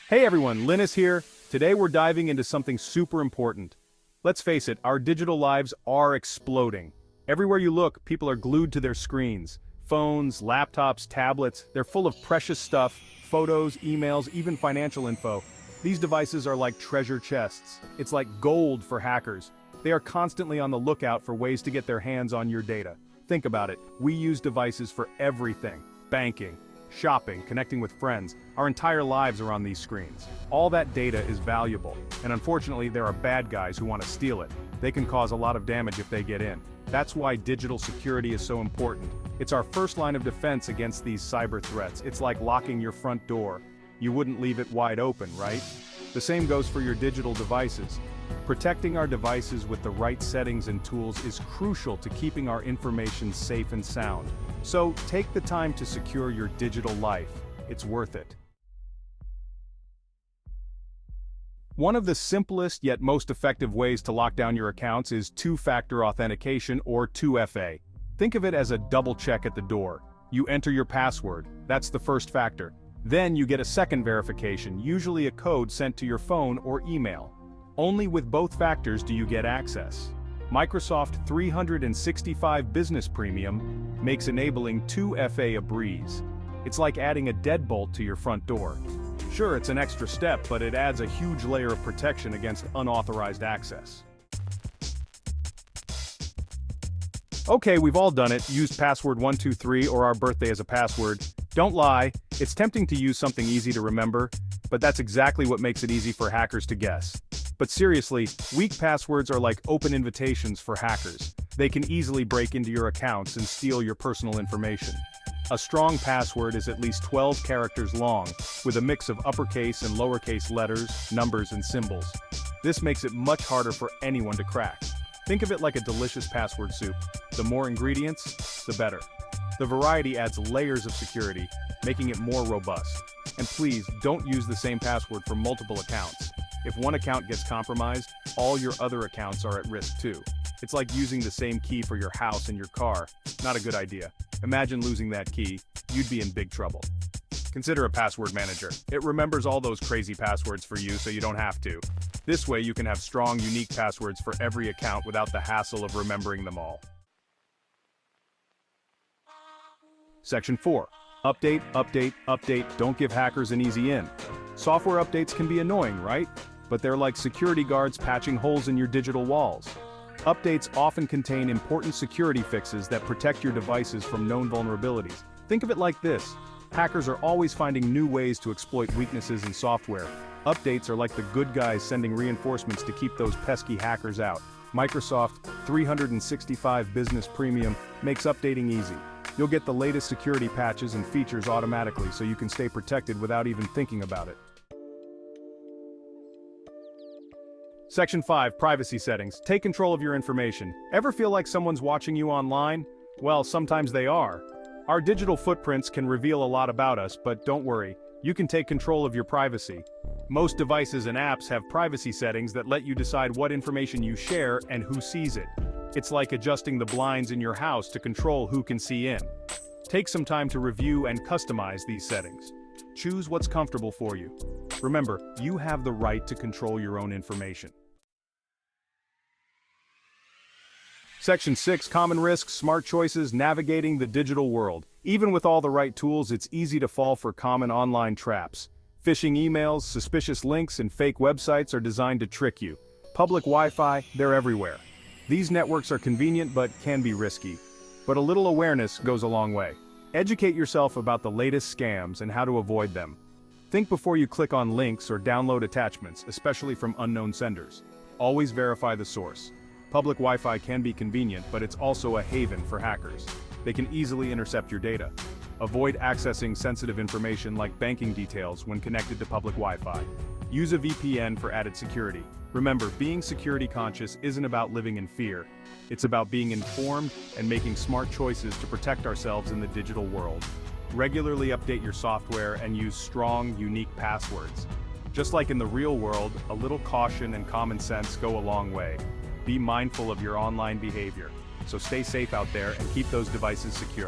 Hey everyone, Linus here. Today we're diving into something super important. Let's face it, our digital lives are exploding. Everywhere you look, people are glued to their screens. Phones, laptops, tablets, they're full of precious stuff, photos, emails, even financial info. These devices are like treasure chests. It's like gold for hackers. They are constantly on the lookout for ways to get their hands on your data. Think about it, we use devices for everything. Banking, shopping, connecting with friends. Our entire lives are on these screens. All that data is valuable, and unfortunately there are bad guys who want to steal it. They can cause a lot of damage if they get in. That's why digital security is so important. It's our first line of defense against these cyber threats. It's like locking your front door. You wouldn't leave it wide open, right? The same goes for your digital devices. Protecting our devices with the right settings and tools is crucial to keeping our information safe and sound. So, take the time to secure your digital life. It's worth it. One of the simplest yet most effective ways to lock down your accounts is two-factor authentication, or 2FA. Think of it as a double check at the door. You enter your password, that's the first factor. Then you get a second verification, usually a code sent to your phone or email. Only with both factors do you get access. Microsoft 365 Business Premium makes enabling 2FA a breeze. It's like adding a deadbolt to your front door. Sure, it's an extra step, but it adds a huge layer of protection against unauthorized access. Okay, we've all done it, used password 123 or our birthday as a password. Don't lie, it's tempting to use something easy to remember, but that's exactly what makes it easy for hackers to guess. But seriously, weak passwords are like open invitations for hackers. They can easily break into your accounts and steal your personal information. A strong password is at least 12 characters long, with a mix of uppercase and lowercase letters, numbers, and symbols. This makes it much harder for anyone to crack. Think of it like a delicious password soup. The more ingredients, the better. The variety adds layers of security, making it more robust. And please, don't use the same password for multiple accounts. If one account gets compromised, all your other accounts are at risk too. It's like using the same key for your house and your car. Not a good idea. Imagine losing that key, you'd be in big trouble. Consider a password manager. It remembers all those crazy passwords for you so you don't have to. This way you can have strong, unique passwords for every account without the hassle of remembering them all. Section 4. Update, update, update. Don't give hackers an easy in. Software updates can be annoying, right? But they're like security guards patching holes in your digital walls. Updates often contain important security fixes that protect your devices from known vulnerabilities. Think of it like this. Hackers are always finding new ways to exploit weaknesses in software. Updates are like the good guys sending reinforcements to keep those pesky hackers out. Microsoft 365 Business Premium makes updating easy. You'll get the latest security patches and features automatically so you can stay protected without even thinking about it. Section 5. Privacy settings. Take control of your information. Ever feel like someone's watching you online? Well, sometimes they are. Our digital footprints can reveal a lot about us, but don't worry, you can take control of your privacy. Most devices and apps have privacy settings that let you decide what information you share and who sees it. It's like adjusting the blinds in your house to control who can see in. Take some time to review and customize these settings. Choose what's comfortable for you. Remember, you have the right to control your own information. Section 6. Common risks, smart choices, navigating the digital world. Even with all the right tools, it's easy to fall for common online traps. Phishing emails, suspicious links, and fake websites are designed to trick you. Public Wi-Fi, they're everywhere. These networks are convenient but can be risky. But a little awareness goes a long way. Educate yourself about the latest scams and how to avoid them. Think before you click on links or download attachments, especially from unknown senders. Always verify the source. Public Wi-Fi can be convenient, but it's also a haven for hackers. They can easily intercept your data. Avoid accessing sensitive information like banking details when connected to public Wi-Fi. Use a VPN for added security. Remember, being security conscious isn't about living in fear. It's about being informed and making smart choices to protect ourselves in the digital world. Regularly update your software and use strong, unique passwords. Just like in the real world, a little caution and common sense go a long way. Be mindful of your online behavior. So stay safe out there and keep those devices secure.